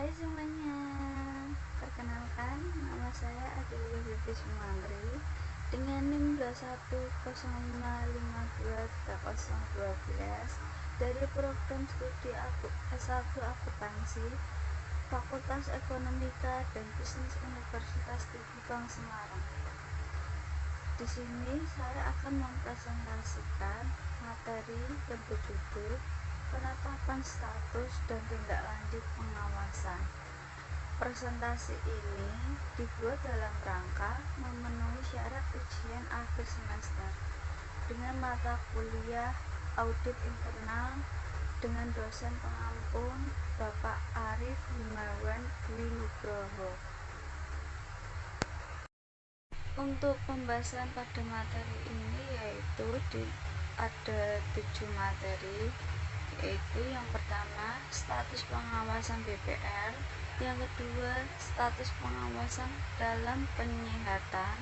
Hai semuanya, perkenalkan nama saya Adelia Bibi Sumantri dengan NIM 21055523012 dari program studi S1 Akuntansi Fakultas Ekonomika dan Bisnis Universitas Tinggi Bank Semarang. Di sini saya akan mempresentasikan materi yang berjudul penetapan status dan tindak lanjut pengawasan. Presentasi ini dibuat dalam rangka memenuhi syarat ujian akhir semester dengan mata kuliah audit internal dengan dosen pengampun Bapak Arif Himawan Dwi Nugroho. Untuk pembahasan pada materi ini ada 7 materi, yaitu yang pertama status pengawasan BPR, yang kedua status pengawasan dalam penyihatan,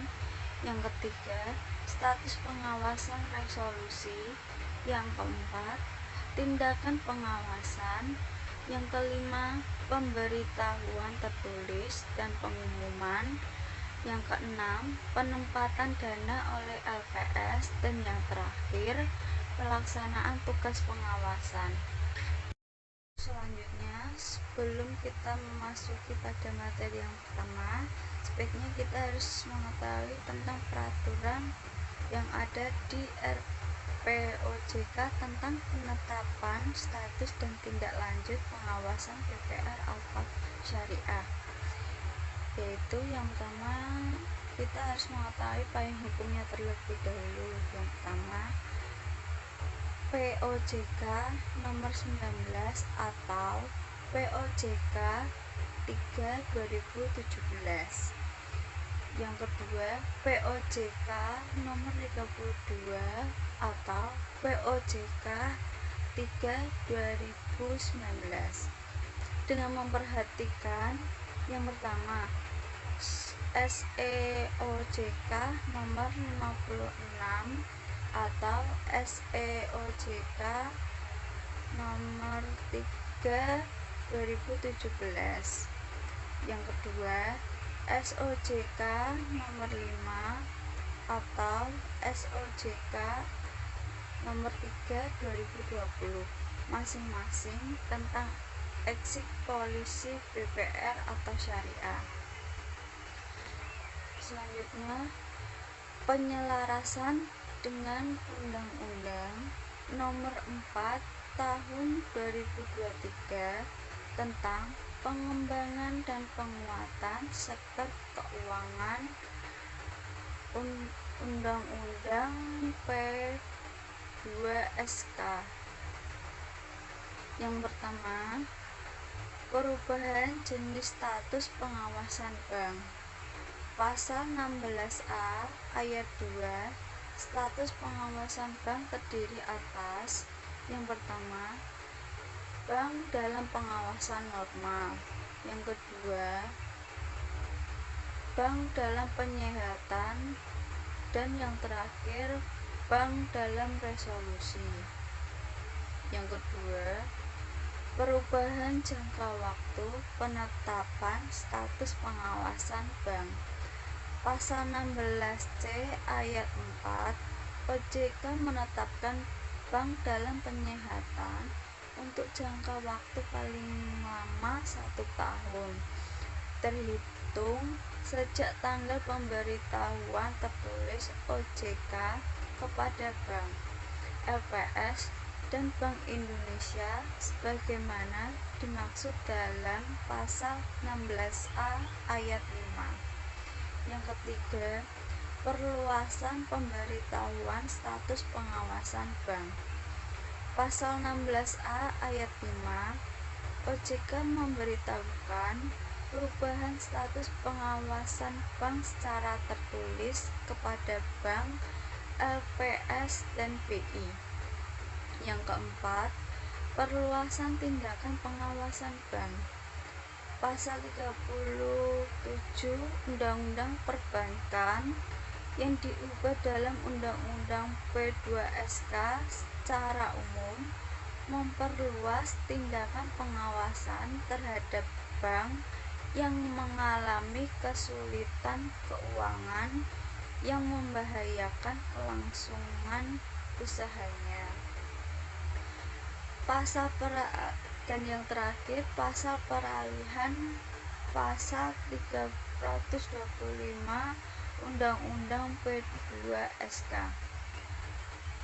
yang ketiga status pengawasan resolusi, yang keempat tindakan pengawasan, yang kelima pemberitahuan tertulis dan pengumuman, yang keenam penempatan dana oleh LPS, dan yang terakhir pelaksanaan tugas pengawasan. Selanjutnya, sebelum kita memasuki pada materi yang pertama, sebaiknya kita harus mengetahui tentang peraturan yang ada di RPOJK tentang penetapan status dan tindak lanjut pengawasan BPR atau syariah. Yaitu yang pertama, kita harus mengetahui payung hukumnya terlebih dahulu. Yang pertama, POJK nomor 19 atau POJK 3/2017. Yang kedua, POJK nomor 32 atau POJK 3/2019. Dengan memperhatikan yang pertama, SEOJK nomor 56 atau SEOJK nomor 3 2017. Yang kedua, SOJK nomor 5 atau SOJK nomor 3 2020 masing-masing tentang eksik polisi BPR atau syariah. Selanjutnya, penyelarasan dengan Undang-Undang Nomor 4 Tahun 2023 tentang pengembangan dan penguatan sektor keuangan, Undang-Undang P2SK. Yang pertama, perubahan jenis status pengawasan bank. Pasal 16A ayat 2, status pengawasan bank terdiri atas yang pertama, bank dalam pengawasan normal. Yang kedua, bank dalam penyihatan, dan yang terakhir, bank dalam resolusi. Yang kedua, perubahan jangka waktu penetapan status pengawasan bank. Pasal 16C ayat 4, OJK menetapkan bank dalam penyihatan untuk jangka waktu paling lama 1 tahun terhitung sejak tanggal pemberitahuan tertulis OJK kepada bank, LPS, dan Bank Indonesia sebagaimana dimaksud dalam pasal 16A ayat 5. Yang ketiga, perluasan pemberitahuan status pengawasan bank. Pasal 16A ayat 5, OJK memberitahukan perubahan status pengawasan bank secara tertulis kepada bank, LPS, dan BI. Yang keempat, perluasan tindakan pengawasan bank. Pasal 37 Undang-Undang Perbankan yang diubah dalam Undang-Undang P2SK secara umum memperluas tindakan pengawasan terhadap bank yang mengalami kesulitan keuangan yang membahayakan kelangsungan usahanya. Dan yang terakhir, pasal peralihan pasal 325 Undang-Undang P2SK.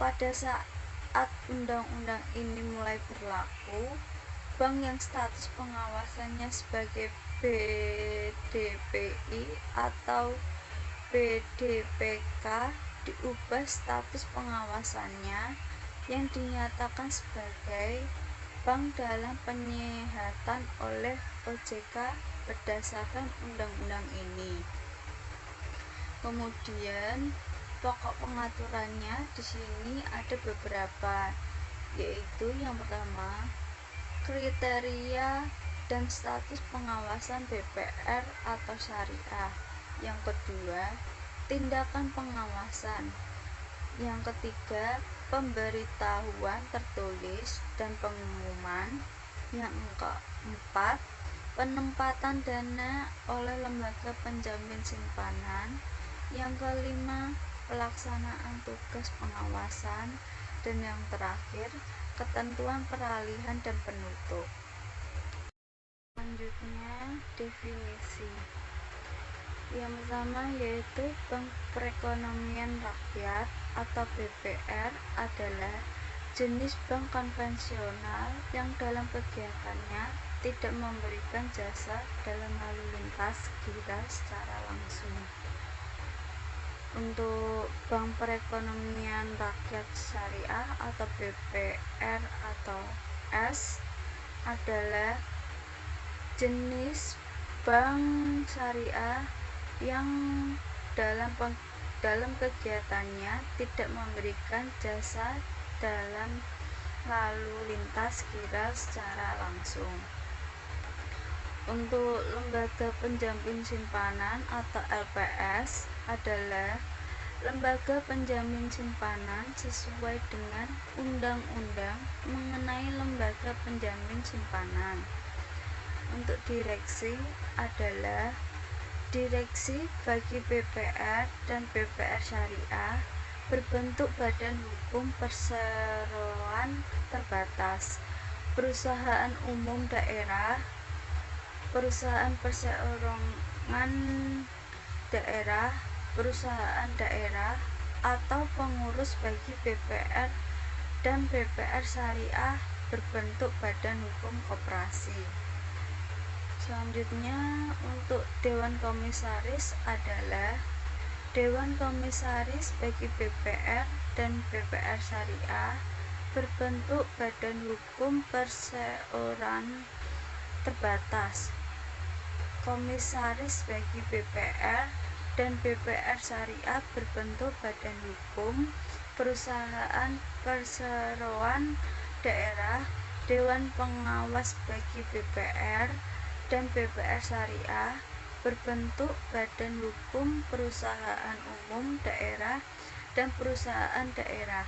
Pada saat undang-undang ini mulai berlaku, bank yang status pengawasannya sebagai BDPI atau BDPK diubah status pengawasannya yang dinyatakan sebagai bank dalam penyihatan oleh OJK berdasarkan undang-undang ini. Kemudian pokok pengaturannya di sini ada beberapa, yaitu yang pertama, kriteria dan status pengawasan BPR atau syariah. Yang kedua, tindakan pengawasan. Yang ketiga, pemberitahuan tertulis dan pengumuman. Yang keempat, penempatan dana oleh lembaga penjamin simpanan. Yang kelima, pelaksanaan tugas pengawasan. Dan yang terakhir, ketentuan peralihan dan penutup. Selanjutnya, definisi. Yang pertama yaitu Bank Perekonomian Rakyat atau BPR adalah jenis bank konvensional yang dalam kegiatannya tidak memberikan jasa dalam lalu lintas kira secara langsung. Untuk Bank Perekonomian Rakyat Syariah atau BPR atau S adalah jenis bank syariah yang dalam kegiatannya tidak memberikan jasa dalam lalu lintas kira secara langsung. Untuk lembaga penjamin simpanan atau LPS adalah lembaga penjamin simpanan sesuai dengan undang-undang mengenai lembaga penjamin simpanan. Untuk direksi adalah direksi bagi BPR dan BPR syariah berbentuk badan hukum perseroan terbatas, perusahaan umum daerah, perusahaan perseorangan daerah, perusahaan daerah, atau pengurus bagi BPR dan BPR syariah berbentuk badan hukum koperasi. Selanjutnya, untuk Dewan Komisaris adalah Dewan Komisaris bagi BPR dan BPR syariah berbentuk badan hukum perseorangan terbatas. Komisaris bagi BPR dan BPR syariah berbentuk badan hukum perusahaan perseroan daerah. Dewan Pengawas bagi BPR dan BPR syariah berbentuk badan hukum perusahaan umum daerah dan perusahaan daerah,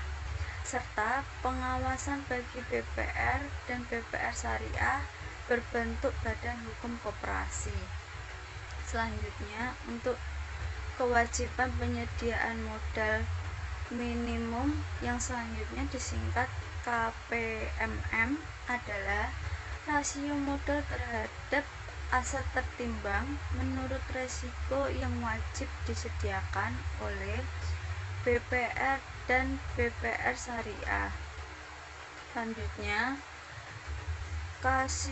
serta pengawasan bagi BPR dan BPR syariah berbentuk badan hukum koperasi. Selanjutnya, untuk kewajiban penyediaan modal minimum yang selanjutnya disingkat KPMM adalah rasio modal terhadap aset tertimbang menurut resiko yang wajib disediakan oleh BPR dan BPR syariah. Selanjutnya, cash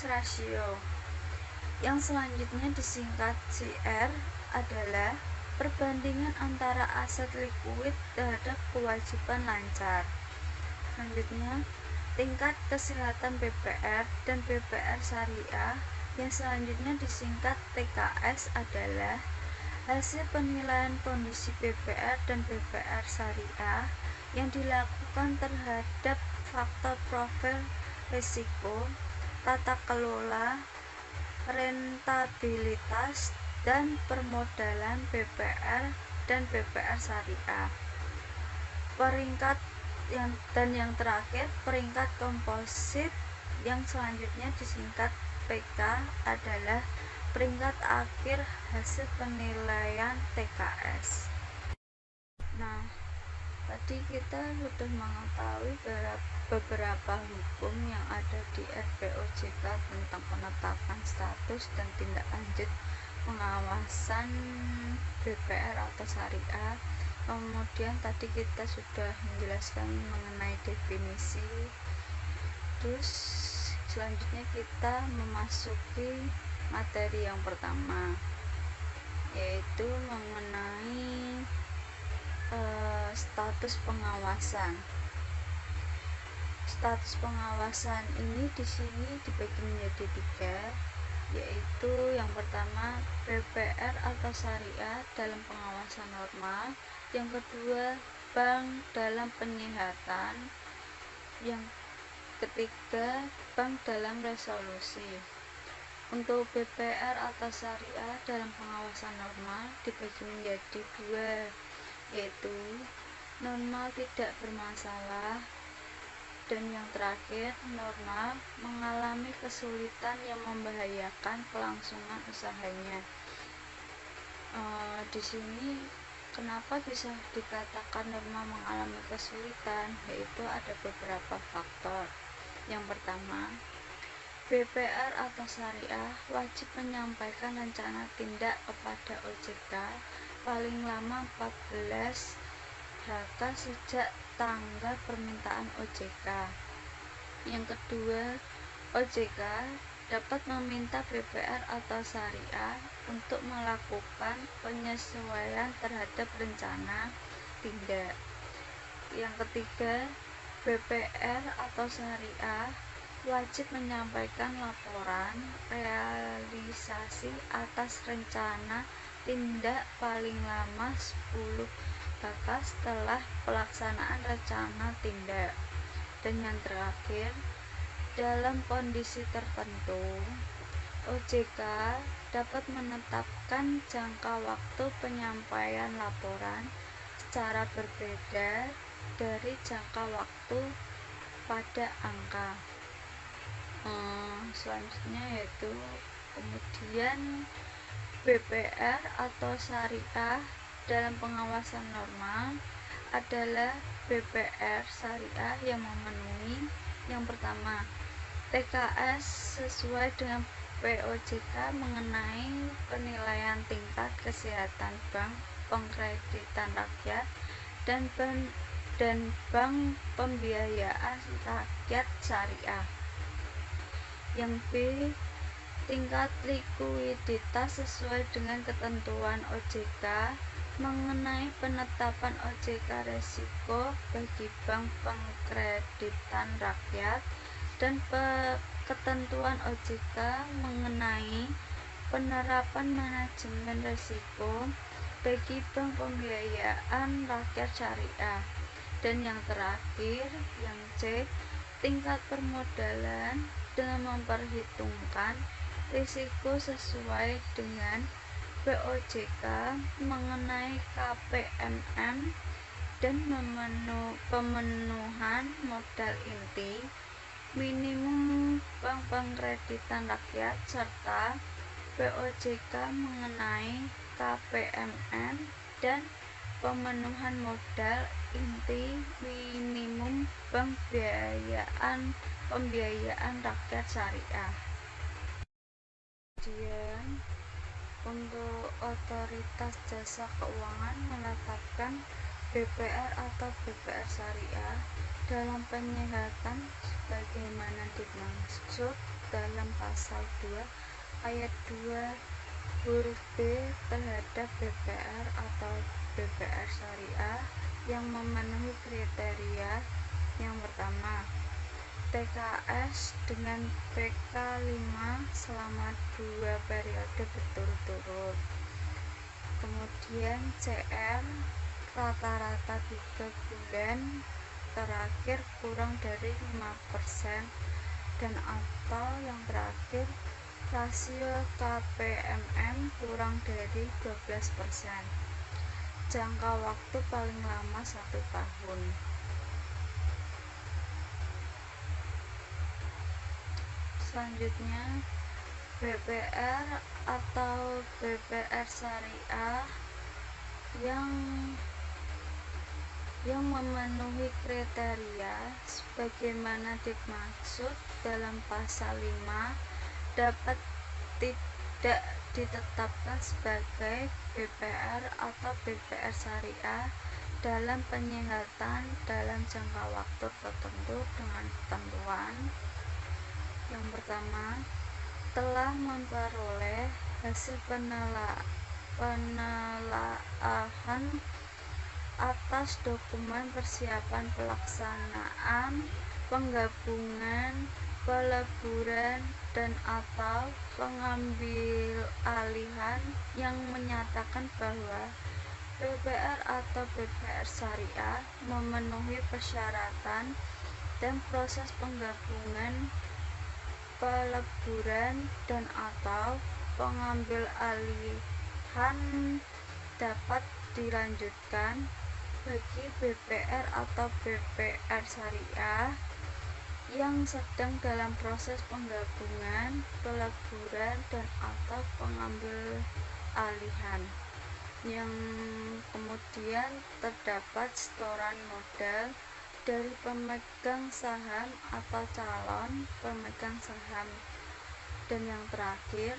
ratio yang selanjutnya disingkat CR adalah perbandingan antara aset likuid terhadap kewajiban lancar. Selanjutnya, tingkat kesehatan BPR dan BPR syariah yang selanjutnya disingkat TKS adalah hasil penilaian kondisi BPR dan BPR syariah yang dilakukan terhadap faktor profil risiko, tata kelola, rentabilitas, dan permodalan BPR dan BPR syariah. Peringkat yang terakhir, peringkat komposit yang selanjutnya disingkat PK adalah peringkat akhir hasil penilaian TKS. Nah, tadi kita sudah mengetahui beberapa hukum yang ada di RPOJK tentang penetapan status dan tindak lanjut pengawasan BPR atau syariah. Kemudian tadi kita sudah menjelaskan mengenai definisi. Terus selanjutnya kita memasuki materi yang pertama, yaitu mengenai status pengawasan. Status pengawasan ini di sini dibagi menjadi 3, yaitu yang pertama BPR atau syariah dalam pengawasan normal, yang kedua bank dalam penyihatan, yang ketiga bank dalam resolusi. Untuk BPR atau syariah dalam pengawasan normal dibagi menjadi 2, yaitu normal tidak bermasalah, dan yang terakhir normal mengalami kesulitan yang membahayakan kelangsungan usahanya. Di sini kenapa bisa dikatakan normal mengalami kesulitan, yaitu ada beberapa faktor. Yang pertama, BPR atau syariah wajib menyampaikan rencana tindak kepada OJK paling lama 14 HK sejak tanggal permintaan OJK. Yang kedua, OJK dapat meminta BPR atau syariah untuk melakukan penyesuaian terhadap rencana tindak. Yang ketiga, BPR atau syariah wajib menyampaikan laporan realisasi atas rencana tindak paling lama 10 HK setelah pelaksanaan rencana tindak. Dan yang terakhir, dalam kondisi tertentu OJK dapat menetapkan jangka waktu penyampaian laporan secara berbeda dari jangka waktu pada angka. Selanjutnya yaitu kemudian BPR atau syariah dalam pengawasan normal adalah BPR syariah yang memenuhi yang pertama, TKS sesuai dengan POJK mengenai penilaian tingkat kesehatan bank pengkreditan rakyat dan bank pembiayaan rakyat syariah. Yang B, tingkat likuiditas sesuai dengan ketentuan OJK mengenai penetapan OJK resiko bagi bank pengkreditan rakyat dan ketentuan OJK mengenai penerapan manajemen resiko bagi bank pembiayaan rakyat syariah. Dan yang terakhir, yang C, tingkat permodalan dengan memperhitungkan risiko sesuai dengan POJK mengenai KPMM dan pemenuhan modal inti minimum bank pengkreditan rakyat serta POJK mengenai KPMM dan pemenuhan modal inti minimum bank pembiayaan rakyat syariah. Kemudian untuk otoritas jasa keuangan menetapkan BPR atau BPR syariah dalam penyihatan sebagaimana dimaksud dalam pasal 2 ayat 2 huruf B terhadap BPR atau BPR syariah yang memenuhi kriteria. Yang pertama, TKS dengan PK 5 selama 2 periode berturut-turut. Kemudian CR rata-rata 3 bulan terakhir kurang dari 5%, dan atau yang terakhir rasio KPMM kurang dari 12%. Jangka waktu paling lama 1 tahun. selanjutnya BPR atau BPR syariah yang memenuhi kriteria sebagaimana dimaksud dalam pasal 5 dapat tidak ditetapkan sebagai BPR atau BPR syariah dalam penyihatan dalam jangka waktu tertentu dengan ketentuan. Yang pertama, telah memperoleh hasil penelaahan atas dokumen persiapan pelaksanaan penggabungan, peleburan, dan atau pengambil alihan yang menyatakan bahwa BPR atau BPR syariah memenuhi persyaratan dan proses penggabungan, peleburan, dan atau pengambil alihan dapat dilanjutkan bagi BPR atau BPR syariah yang sedang dalam proses penggabungan, peleburan, dan atau pengambil alihan, yang kemudian terdapat setoran modal dari pemegang saham atau calon pemegang saham. Dan yang terakhir,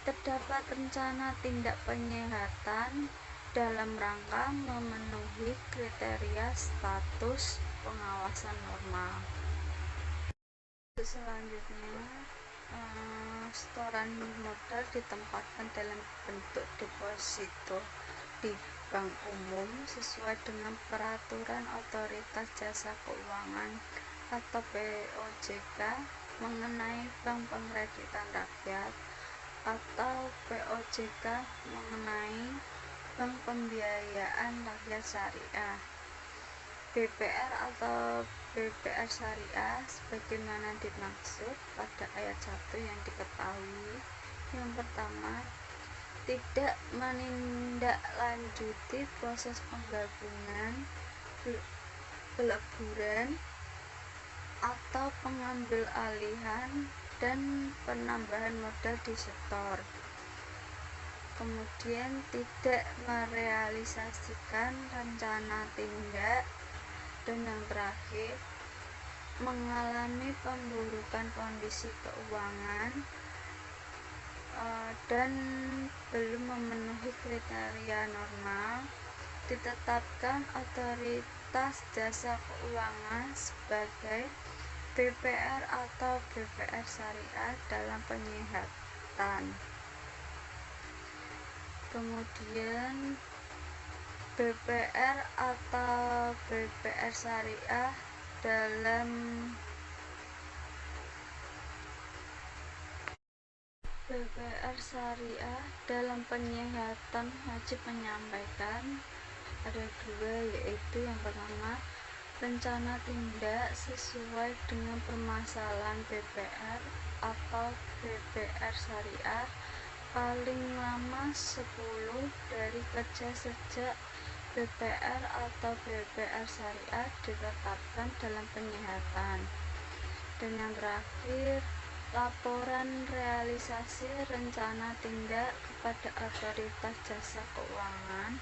terdapat rencana tindak penyihatan dalam rangka memenuhi kriteria status pengawasan normal. Selanjutnya, setoran modal ditempatkan dalam bentuk deposito di bank umum sesuai dengan peraturan Otoritas Jasa Keuangan atau POJK mengenai Bank Pengkreditan Rakyat atau POJK mengenai Bank Pembiayaan Rakyat Syariah. BPR atau BPR syariah sebagaimana dimaksud pada ayat 1 yang diketahui. Yang pertama, tidak menindaklanjuti proses penggabungan, peleburan, atau pengambil alihan dan penambahan modal di setor. Kemudian tidak merealisasikan rencana tindak. Dan yang terakhir, mengalami pemburukan kondisi keuangan dan belum memenuhi kriteria normal, ditetapkan Otoritas Jasa Keuangan sebagai BPR atau BPR syariah dalam penyihatan. Kemudian BPR atau BPR syariah dalam penyihatan wajib menyampaikan ada dua, yaitu yang pertama, rencana tindak sesuai dengan permasalahan BPR atau BPR syariah paling lama 10 dari kerja sejak BPR atau BPR syariah ditetapkan dalam penyihatan. Dan yang terakhir, laporan realisasi rencana tindak kepada Otoritas Jasa Keuangan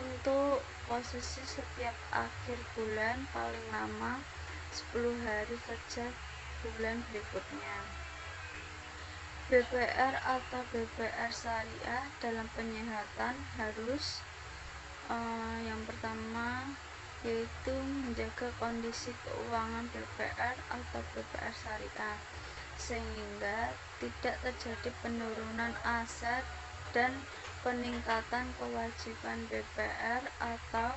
untuk posisi setiap akhir bulan paling lama 10 hari kerja bulan berikutnya. BPR atau BPR syariah dalam penyihatan harus yang pertama yaitu menjaga kondisi keuangan BPR atau BPR syariah sehingga tidak terjadi penurunan aset dan peningkatan kewajiban BPR atau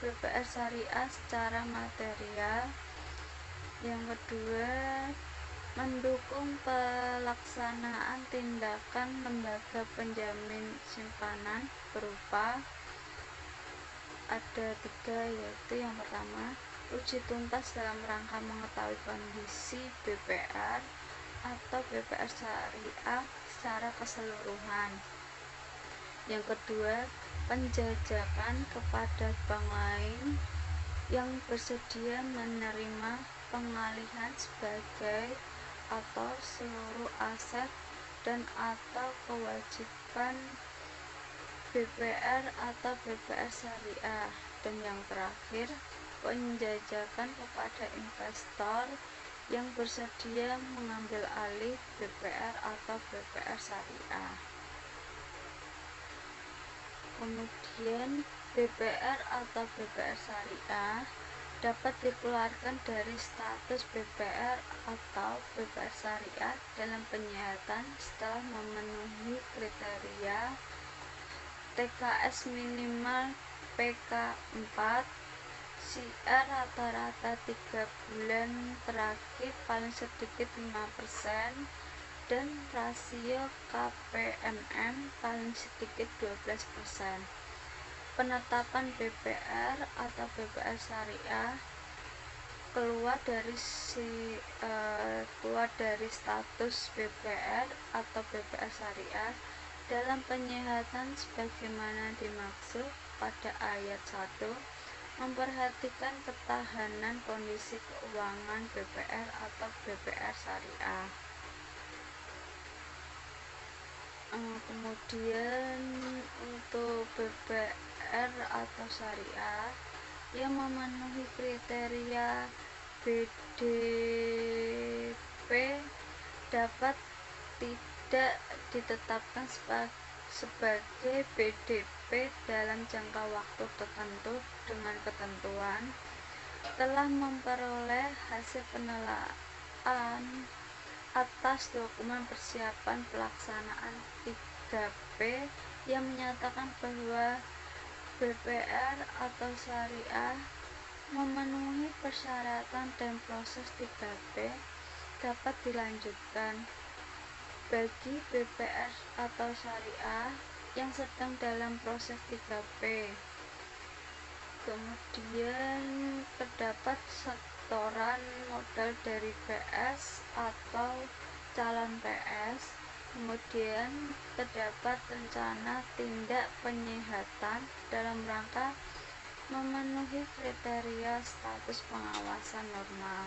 BPR syariah secara material. Yang kedua, mendukung pelaksanaan tindakan lembaga penjamin simpanan berupa ada 3, yaitu yang pertama, uji tuntas dalam rangka mengetahui kondisi BPR atau BPR syariah secara keseluruhan. Yang kedua, penjajakan kepada bank lain yang bersedia menerima pengalihan sebagai atau seluruh aset dan atau kewajiban BPR atau BPR syariah. Dan yang terakhir, penjajakan kepada investor yang bersedia mengambil alih BPR atau BPR syariah. Kemudian BPR atau BPR syariah dapat dikeluarkan dari status BPR atau BPR syariah dalam penyihatan setelah memenuhi kriteria TKS minimal PK4, CR rata-rata 3 bulan terakhir paling sedikit 5%, dan rasio KPMM paling sedikit 12%. Penetapan BPR atau BPR syariah keluar dari status BPR atau BPR syariah dalam penyihatan sebagaimana dimaksud pada ayat 1, memperhatikan ketahanan kondisi keuangan BPR atau BPR syariah. Kemudian untuk BPR atau syariah yang memenuhi kriteria BDP dapat tidak ditetapkan sebagai BDP dalam jangka waktu tertentu dengan ketentuan telah memperoleh hasil penelaahan atas dokumen persiapan pelaksanaan 3P yang menyatakan bahwa BPR atau syariah memenuhi persyaratan dan proses 3P dapat dilanjutkan. Bagi BPR atau syariah yang sedang dalam proses 3P, kemudian terdapat setoran modal dari PS atau calon PS, kemudian terdapat rencana tindak penyihatan dalam rangka memenuhi kriteria status pengawasan normal.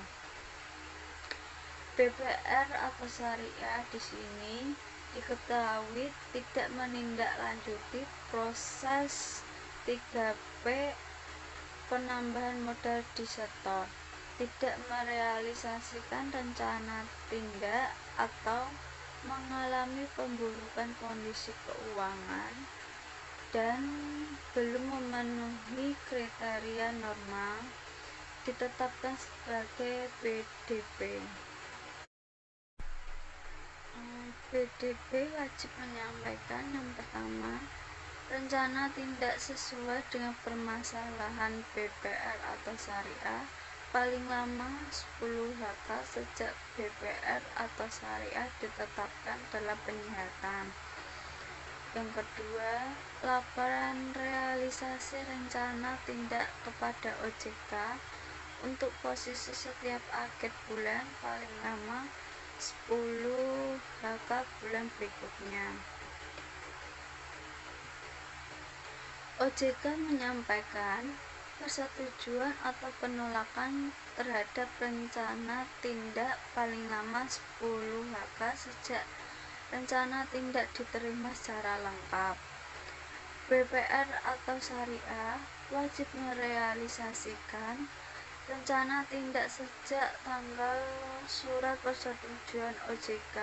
BPR atau syariah di sini diketahui tidak menindaklanjuti proses 3P penambahan modal disetor, tidak merealisasikan rencana tindak atau mengalami pemburukan kondisi keuangan, dan belum memenuhi kriteria normal ditetapkan sebagai BDP. BDP wajib menyampaikan yang pertama, rencana tindak sesuai dengan permasalahan BPR atau syariah paling lama 10 HK sejak BPR atau syariah ditetapkan dalam penyihatan. Yang kedua, laporan realisasi rencana tindak kepada OJK untuk posisi setiap akhir bulan paling lama 10 HK bulan berikutnya. OJK menyampaikan persetujuan atau penolakan terhadap rencana tindak paling lama 10 HK sejak rencana tindak diterima secara lengkap. BPR atau syariah wajib merealisasikan rencana tindak sejak tanggal surat persetujuan OJK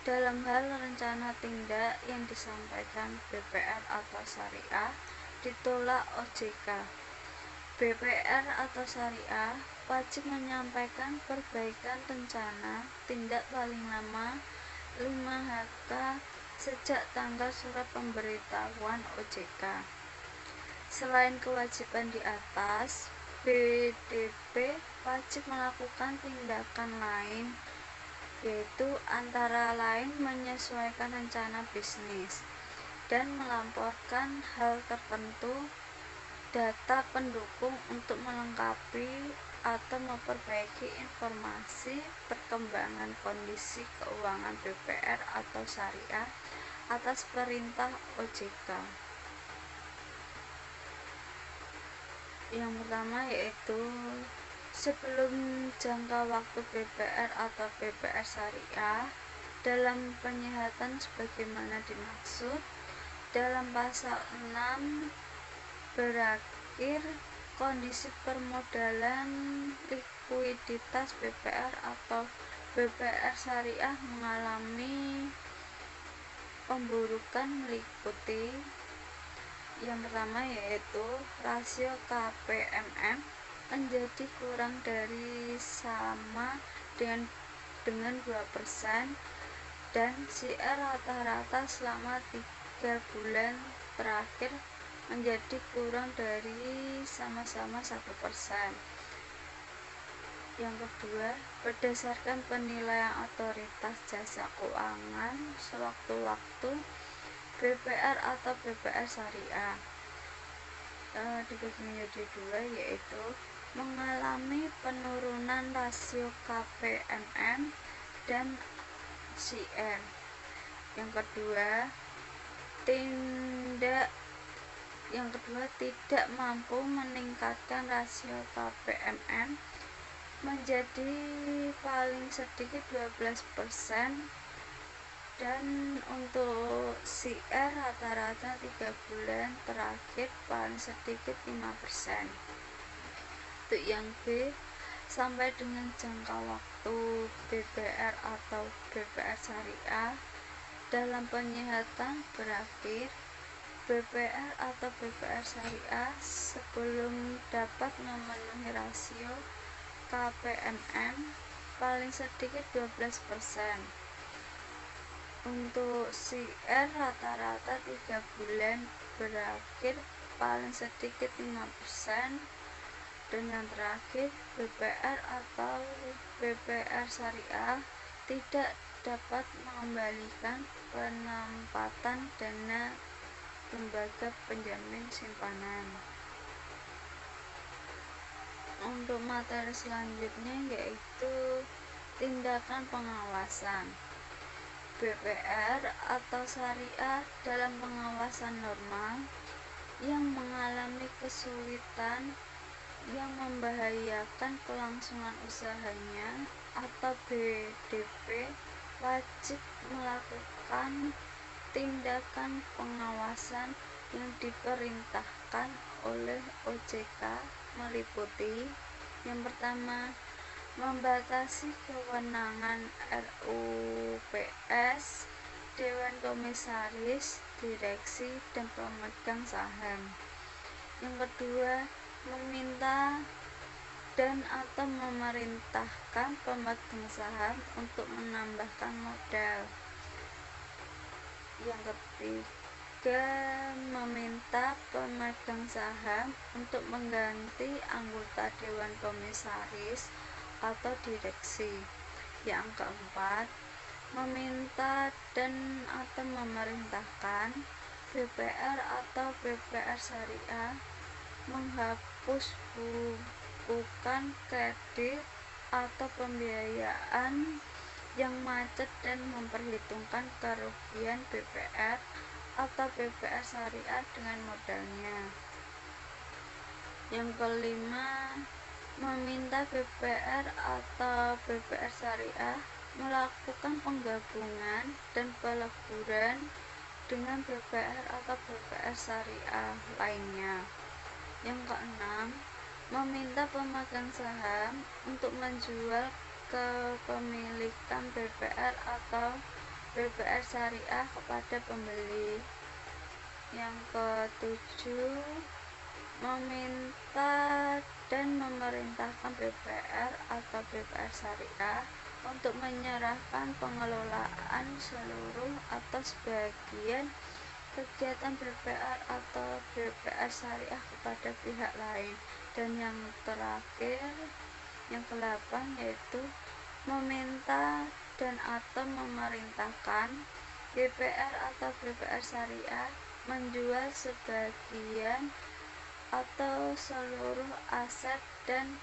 dalam hal rencana tindak yang disampaikan BPR atau syariah ditolak OJK. BPR atau syariah wajib menyampaikan perbaikan rencana tindak paling lama 5 HK sejak tanggal surat pemberitahuan OJK. Selain kewajiban di atas, BDP wajib melakukan tindakan lain, yaitu antara lain menyesuaikan rencana bisnis dan melaporkan hal tertentu, data pendukung untuk melengkapi atau memperbaiki informasi perkembangan kondisi keuangan BPR atau syariah atas perintah OJK. Yang pertama yaitu Sebelum jangka waktu BPR atau BPR syariah dalam penyihatan sebagaimana dimaksud dalam pasal 6 berakhir, kondisi permodalan likuiditas BPR atau BPR syariah mengalami pemburukan meliputi yang pertama yaitu rasio KPMM menjadi kurang dari sama dengan 2% dan CR rata-rata selama 3 bulan terakhir menjadi kurang dari sama-sama 1%. Yang kedua, berdasarkan penilaian otoritas jasa keuangan sewaktu-waktu BPR atau BPR syariah dibagi menjadi dua, yaitu mengalami penurunan rasio KPMM dan CR. Yang kedua, tidak mampu meningkatkan rasio KPMM menjadi paling sedikit 12%, dan untuk CR rata-rata 3 bulan terakhir paling sedikit 5%. Untuk yang B, sampai dengan jangka waktu BPR atau BPR syariah dalam penyihatan berakhir, BPR atau BPR syariah sebelum dapat memenuhi rasio KPMM paling sedikit 12%. Untuk CR rata-rata 3 bulan berakhir paling sedikit 5%, dan yang terakhir BPR atau BPR syariah tidak dapat mengembalikan penempatan dana lembaga penjamin simpanan. Untuk materi selanjutnya yaitu tindakan pengawasan. BPR atau syariah dalam pengawasan normal yang mengalami kesulitan yang membahayakan kelangsungan usahanya atau BDP wajib melakukan tindakan pengawasan yang diperintahkan oleh OJK meliputi yang pertama, membatasi kewenangan RUPS, Dewan Komisaris, Direksi, dan pemegang saham. Yang kedua, meminta dan atau memerintahkan pemegang saham untuk menambahkan modal. Yang ketiga, meminta pemegang saham untuk mengganti anggota Dewan Komisaris atau direksi. Yang keempat, meminta dan atau memerintahkan BPR atau BPR syariah menghapus bukan kredit atau pembiayaan yang macet dan memperhitungkan kerugian BPR atau BPR syariah dengan modalnya. Yang kelima, meminta BPR atau BPR syariah melakukan penggabungan dan peleburan dengan BPR atau BPR syariah lainnya. Yang keenam, meminta pemegang saham untuk menjual kepemilikan BPR atau BPR syariah kepada pembeli. Yang ketujuh, meminta dan memerintahkan BPR atau BPR syariah untuk menyerahkan pengelolaan seluruh atau sebagian kegiatan BPR atau BPR syariah kepada pihak lain. Dan yang terakhir, yang ke-8, yaitu meminta dan atau memerintahkan BPR atau BPR syariah menjual sebagian atau seluruh aset dan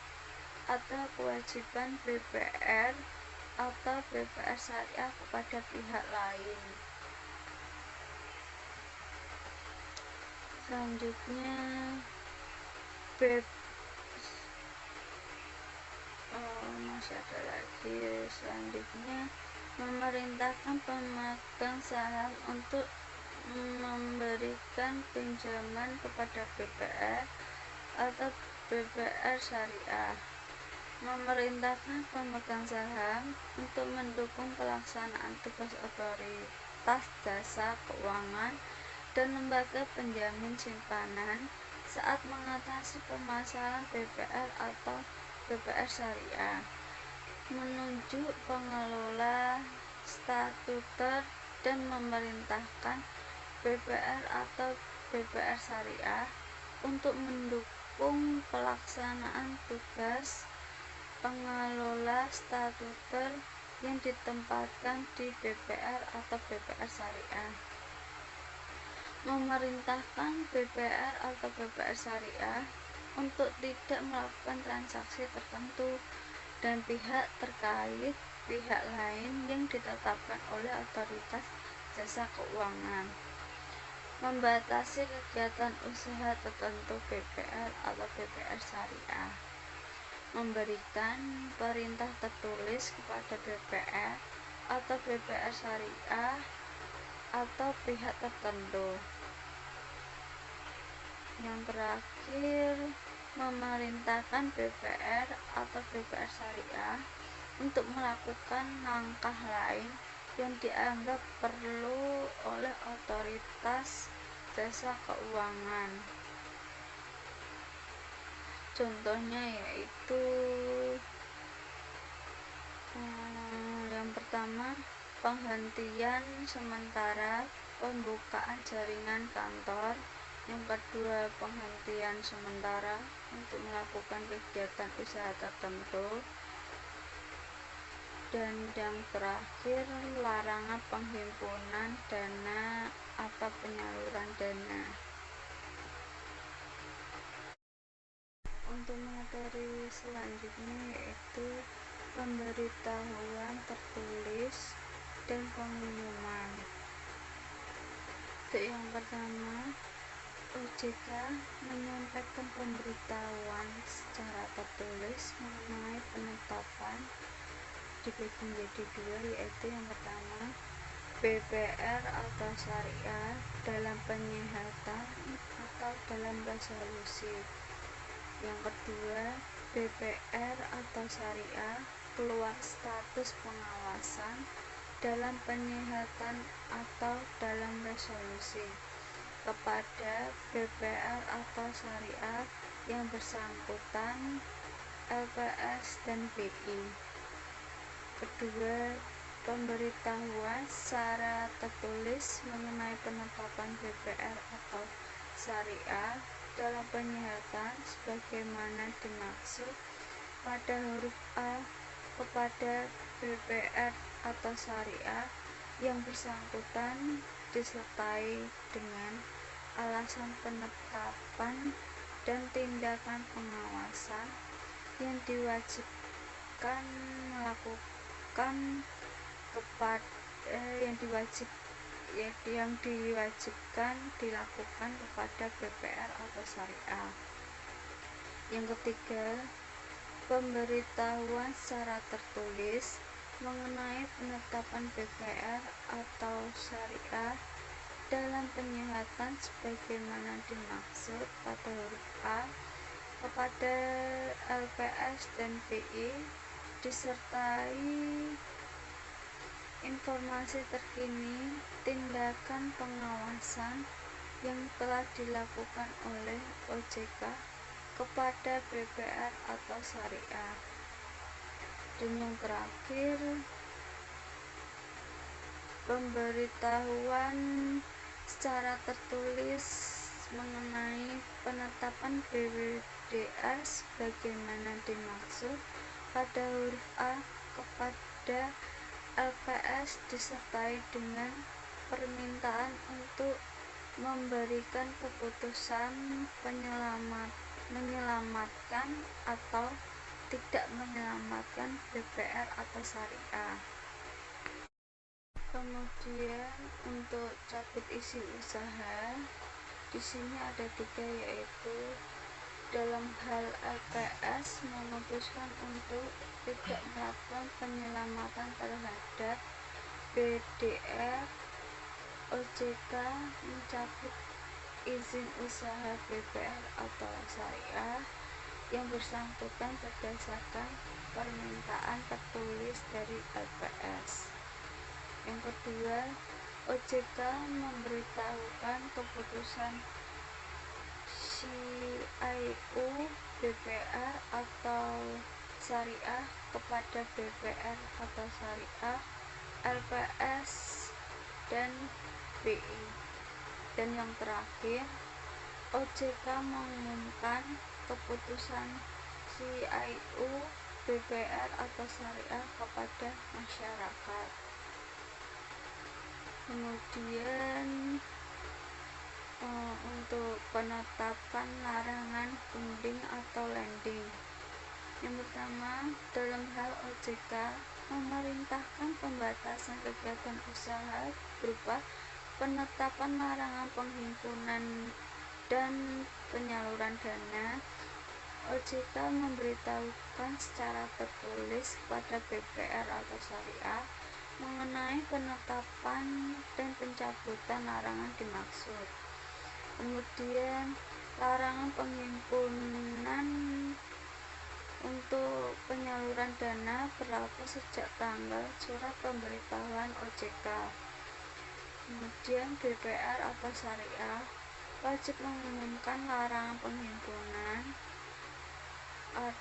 atau kewajiban BPR atau BPR syariah kepada pihak lain. Selanjutnya masih ada lagi selanjutnya, memerintahkan pemegang saham untuk memberikan pinjaman kepada BPR atau BPR syariah. Memerintahkan pemegang saham untuk mendukung pelaksanaan tugas otoritas jasa keuangan dan lembaga penjamin simpanan saat mengatasi permasalahan BPR atau BPR syariah, menunjuk pengelola statuter dan memerintahkan BPR atau BPR syariah untuk mendukung pelaksanaan tugas pengelola statuter yang ditempatkan di BPR atau BPR syariah. Memerintahkan BPR atau BPR syariah untuk tidak melakukan transaksi tertentu dan pihak terkait pihak lain yang ditetapkan oleh otoritas jasa keuangan, membatasi kegiatan usaha tertentu BPR atau BPR syariah, memberikan perintah tertulis kepada BPR atau BPR syariah atau pihak tertentu. Yang terakhir, memerintahkan BPR atau BPR syariah untuk melakukan langkah lain yang dianggap perlu oleh otoritas jasa keuangan. Contohnya yaitu yang pertama, penghentian sementara pembukaan jaringan kantor. Yang kedua, penghentian sementara untuk melakukan kegiatan usaha tertentu. Dan yang terakhir, larangan penghimpunan dana atau penyaluran dana. Untuk materi selanjutnya yaitu pemberitahuan tertulis dan pengumuman. Untuk yang pertama, OJK menyampaikan pemberitahuan secara tertulis mengenai penetapan dibagi menjadi dua, yaitu yang pertama BPR atau syariah dalam penyihatan atau dalam resolusi. Yang kedua, BPR atau syariah keluar status pengawasan dalam penyihatan atau dalam resolusi kepada BPR atau syariah yang bersangkutan, LPS dan BI. Kedua, pemberitahuan secara tertulis mengenai penetapan BPR atau syariah dalam penyihatan sebagaimana dimaksud pada huruf A kepada BPR atau syariah yang bersangkutan disertai dengan alasan penetapan dan tindakan pengawasan yang diwajibkan dilakukan kepada BPR atau syariah. Yang ketiga, pemberitahuan secara tertulis mengenai penetapan BPR atau syariah dalam penyihatan sebagaimana dimaksud pada huruf A kepada LPS dan BI disertai informasi terkini tindakan pengawasan yang telah dilakukan oleh OJK kepada BPR atau syariah. Dan yang terakhir, pemberitahuan secara tertulis mengenai penetapan BPDA sebagaimana dimaksud pada huruf A kepada LPS disertai dengan permintaan untuk memberikan keputusan menyelamatkan atau tidak menyelamatkan BPR atau syariah. Kemudian untuk cabut isi usaha di sini ada 3, yaitu dalam hal LPS memutuskan untuk tidak melakukan penyelamatan terhadap BDR, OJK mencabut izin usaha BPR atau syariah yang bersangkutan berdasarkan permintaan tertulis dari LPS. Yang kedua, OJK memberitahukan keputusan CIU BPR atau syariah kepada BPR atau syariah, LPS, dan BI. Dan yang terakhir, OJK mengumumkan keputusan CIU BPR atau syariah kepada masyarakat. Kemudian untuk penetapan larangan funding atau lending, yang pertama, dalam hal OJK memerintahkan pembatasan kegiatan usaha berupa penetapan larangan penghimpunan dan penyaluran dana. OJK memberitahukan secara tertulis kepada BPR atau syariah mengenai penetapan dan pencabutan larangan dimaksud. Kemudian larangan penghimpunan untuk penyaluran dana berlaku sejak tanggal surat pemberitahuan OJK. Kemudian BPR atau syariah wajib mengumumkan larangan penghimpunan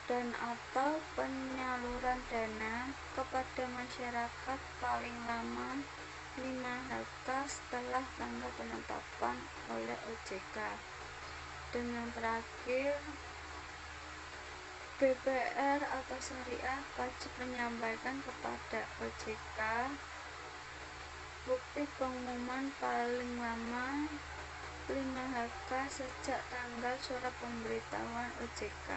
dan atau penyaluran dana kepada masyarakat paling lama 5 HK setelah tanggal penetapan oleh OJK. Dan yang terakhir, BPR atau syariah wajib menyampaikan kepada OJK bukti pengumuman paling lama 5 HK sejak tanggal surat pemberitahuan OJK.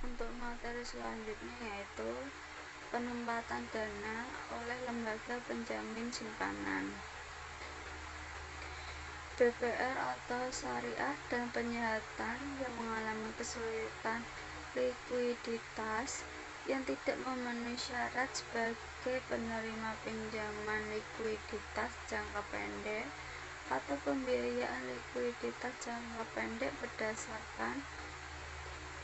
Untuk materi selanjutnya yaitu penempatan dana oleh lembaga penjamin simpanan. BPR atau syariah dan penyihatan yang mengalami kesulitan likuiditas yang tidak memenuhi syarat sebagai penerima pinjaman likuiditas jangka pendek atau pembiayaan likuiditas jangka pendek berdasarkan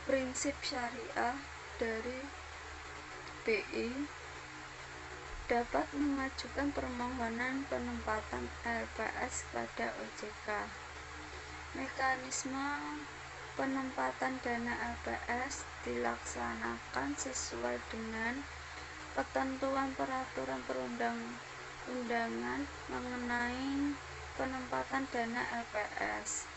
prinsip syariah dari BI dapat mengajukan permohonan penempatan LPS pada OJK. Mekanisme penempatan dana LPS dilaksanakan sesuai dengan ketentuan peraturan perundang-undangan mengenai penempatan dana LPS.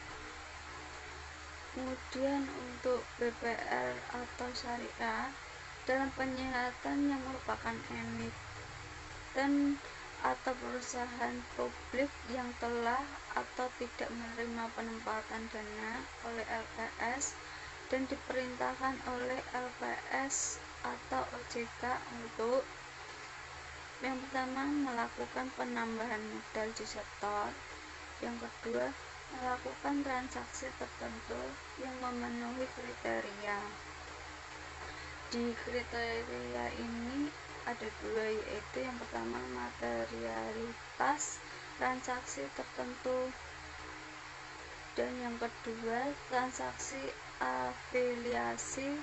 Kemudian untuk BPR atau syariah dalam penyihatan yang merupakan emiten atau perusahaan publik yang telah atau tidak menerima penempatan dana oleh LPS dan diperintahkan oleh LPS atau OJK untuk yang pertama melakukan penambahan modal di setor, yang kedua melakukan transaksi tertentu yang memenuhi kriteria. Di kriteria ini ada dua, yaitu yang pertama materialitas transaksi tertentu dan yang kedua transaksi afiliasi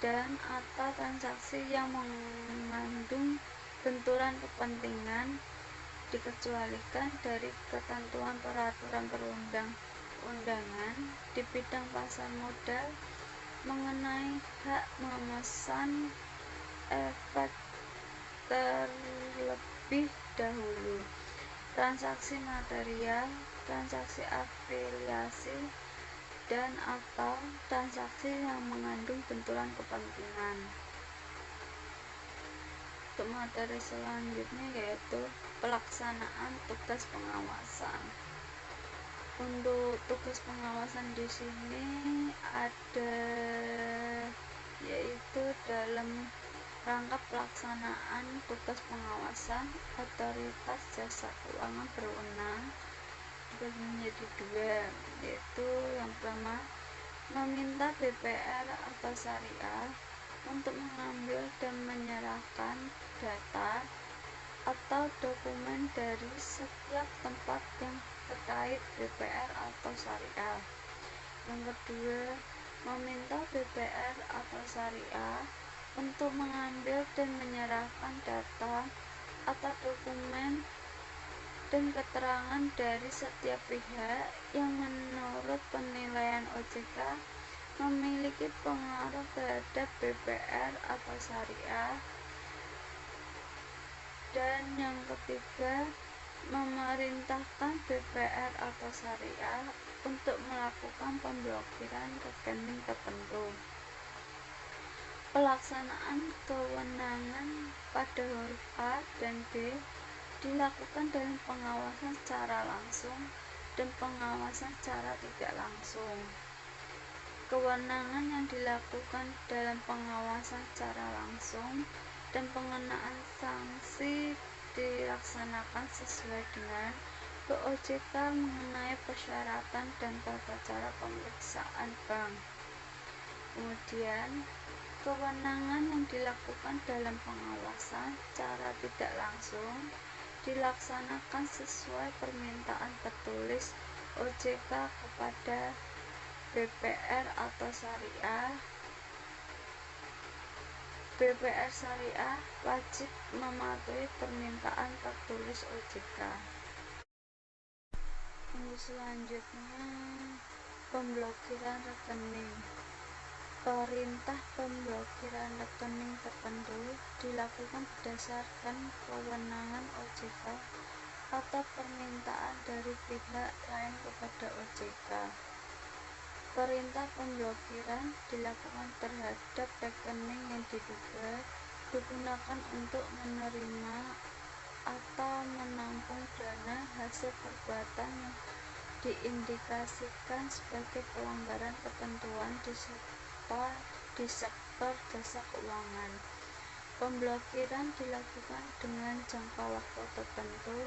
dan atau transaksi yang mengandung benturan kepentingan dikecualikan dari ketentuan peraturan perundang-undangan di bidang pasar modal mengenai hak memesan efek terlebih dahulu, transaksi material, transaksi afiliasi, dan atau transaksi yang mengandung benturan kepentingan. Untuk materi selanjutnya yaitu pelaksanaan tugas pengawasan. Untuk tugas pengawasan di sini ada yaitu dalam rangka pelaksanaan tugas pengawasan otoritas jasa keuangan berwenang dibagi menjadi dua, yaitu yang pertama meminta BPR atau syariah untuk mengambil dan menyerahkan data atau dokumen dari setiap tempat yang terkait BPR atau syariah. Yang kedua, meminta BPR atau syariah untuk mengambil dan menyerahkan data atau dokumen dan keterangan dari setiap pihak yang menurut penilaian OJK memiliki pengaruh terhadap BPR atau syariah. Dan yang ketiga, memerintahkan BPR atau syariah untuk melakukan pemblokiran rekening tertentu. Pelaksanaan kewenangan pada huruf A dan B dilakukan dalam pengawasan secara langsung dan pengawasan secara tidak langsung. Kewenangan yang dilakukan dalam pengawasan secara langsung dan pengenaan sanksi dilaksanakan sesuai dengan OJK mengenai persyaratan dan tata cara pemeriksaan bank. Kemudian, kewenangan yang dilakukan dalam pengawasan secara tidak langsung dilaksanakan sesuai permintaan tertulis OJK kepada BPR atau syariah. BPR syariah wajib mematuhi permintaan tertulis OJK. Untuk selanjutnya, pemblokiran rekening. Perintah pemblokiran rekening tertentu dilakukan berdasarkan kewenangan OJK atau permintaan dari pihak lain kepada OJK. Perintah pemblokiran dilakukan terhadap rekening yang diduga digunakan untuk menerima atau menampung dana hasil perbuatan yang diindikasikan sebagai pelanggaran ketentuan di sektor jasa keuangan. Pemblokiran dilakukan dengan jangka waktu tertentu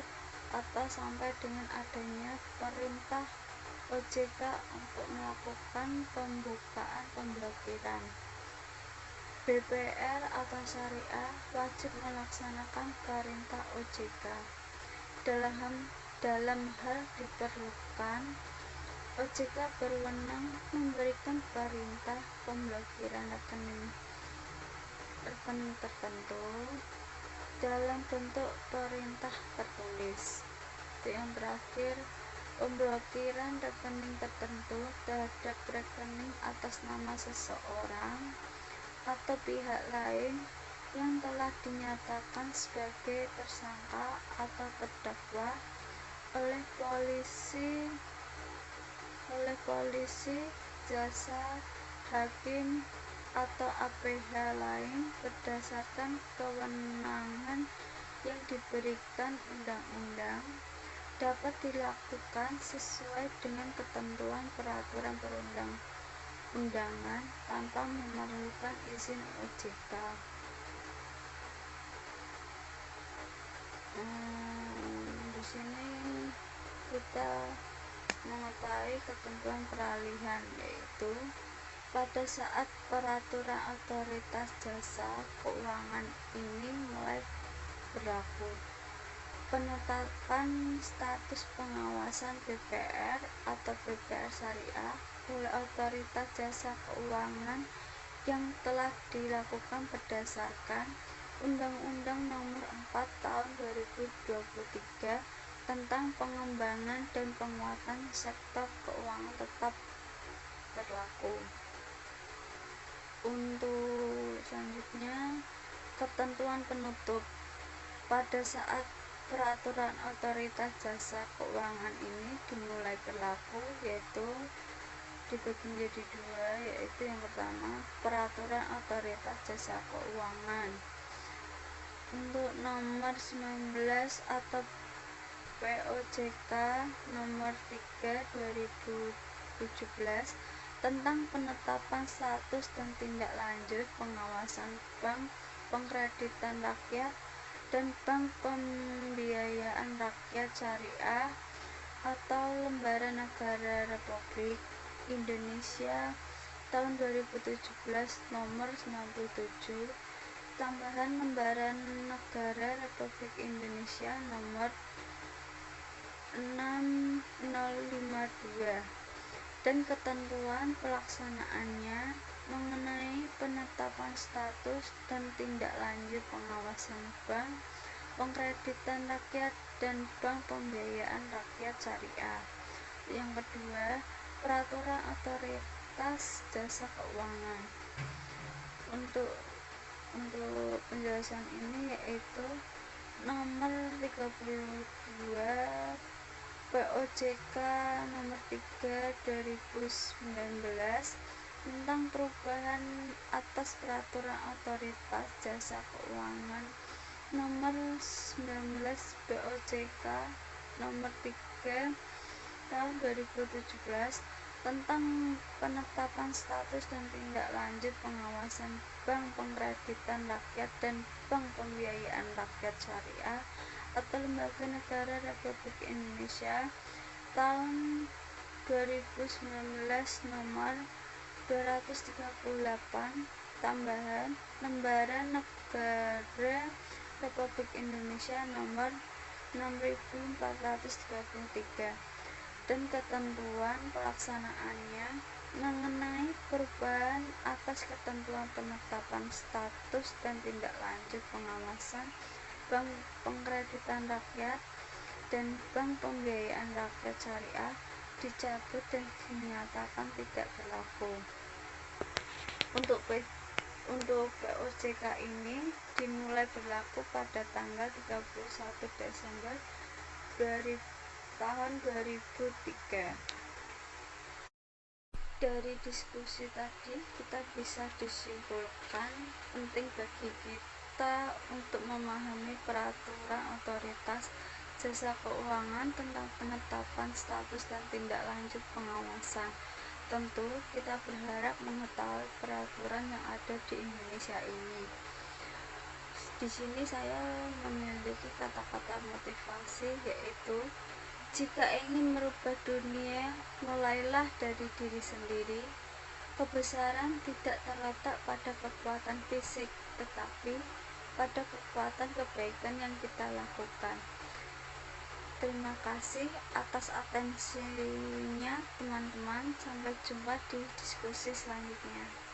atau sampai dengan adanya perintah OJK untuk melakukan pembukaan pemblokiran. BPR atau syariah wajib melaksanakan perintah OJK. Dalam hal diperlukan, OJK berwenang memberikan perintah pemblokiran rekening tertentu dalam bentuk perintah tertulis. Yang terakhir, pemblokiran rekening tertentu terhadap rekening atas nama seseorang atau pihak lain yang telah dinyatakan sebagai tersangka atau terdakwa oleh polisi, jasa, hakim, atau APH lain berdasarkan kewenangan yang diberikan undang-undang dapat dilakukan sesuai dengan ketentuan peraturan perundang-undangan tanpa memerlukan izin OJK. Di sini kita mengetahui ketentuan peralihan, yaitu pada saat peraturan otoritas jasa keuangan ini mulai berlaku, penetapan status pengawasan BPR atau BPR syariah oleh otoritas jasa keuangan yang telah dilakukan berdasarkan Undang-Undang Nomor 4 Tahun 2023 tentang pengembangan dan penguatan sektor keuangan tetap berlaku. Untuk selanjutnya, ketentuan penutup. Pada saat peraturan otoritas jasa keuangan ini dimulai berlaku, yaitu dibagi menjadi dua, yaitu yang pertama, peraturan otoritas jasa keuangan untuk nomor 19 atau POJK nomor 3 2017 tentang penetapan status dan tindak lanjut pengawasan bank pengkreditan rakyat dan bank pembiayaan rakyat syariah atau lembaga negara Republik Indonesia tahun 2017 nomor 97, tambahan Lembaran Negara Republik Indonesia nomor 6052, dan ketentuan pelaksanaannya mengenai penetapan status dan tindak lanjut pengawasan bank, pengkreditan rakyat, dan bank pembiayaan rakyat syariah. Yang kedua, peraturan otoritas jasa keuangan. Untuk penjelasan ini yaitu nomor 32 POJK nomor 3 2019 tentang perubahan atas peraturan otoritas jasa keuangan nomor 19 POJK nomor 3 tahun 2017 tentang penetapan status dan tindak lanjut pengawasan bank pengkreditan rakyat dan bank pembiayaan rakyat syariah atau lembaga negara Republik Indonesia tahun 2019 nomor 238, tambahan Lembaran Negara Republik Indonesia nomor 6433, dan ketentuan pelaksanaannya mengenai perubahan atas ketentuan penetapan status dan tindak lanjut pengawasan bank pengkreditan rakyat dan bank pembiayaan rakyat syariah dicabut dan dinyatakan tidak berlaku. Untuk POJK ini dimulai berlaku pada tanggal 31 Desember tahun 2003. Dari diskusi tadi kita bisa disimpulkan penting bagi kita untuk memahami peraturan otoritas jasa keuangan tentang penetapan status dan tindak lanjut pengawasan. Tentu kita berharap mengetahui peraturan yang ada di Indonesia ini. Di sini saya memiliki kata-kata motivasi, yaitu jika ingin merubah dunia, mulailah dari diri sendiri. Kebesaran tidak terletak pada kekuatan fisik, tetapi pada kekuatan kebaikan yang kita lakukan. Terima kasih atas atensinya teman-teman. Sampai jumpa di diskusi selanjutnya.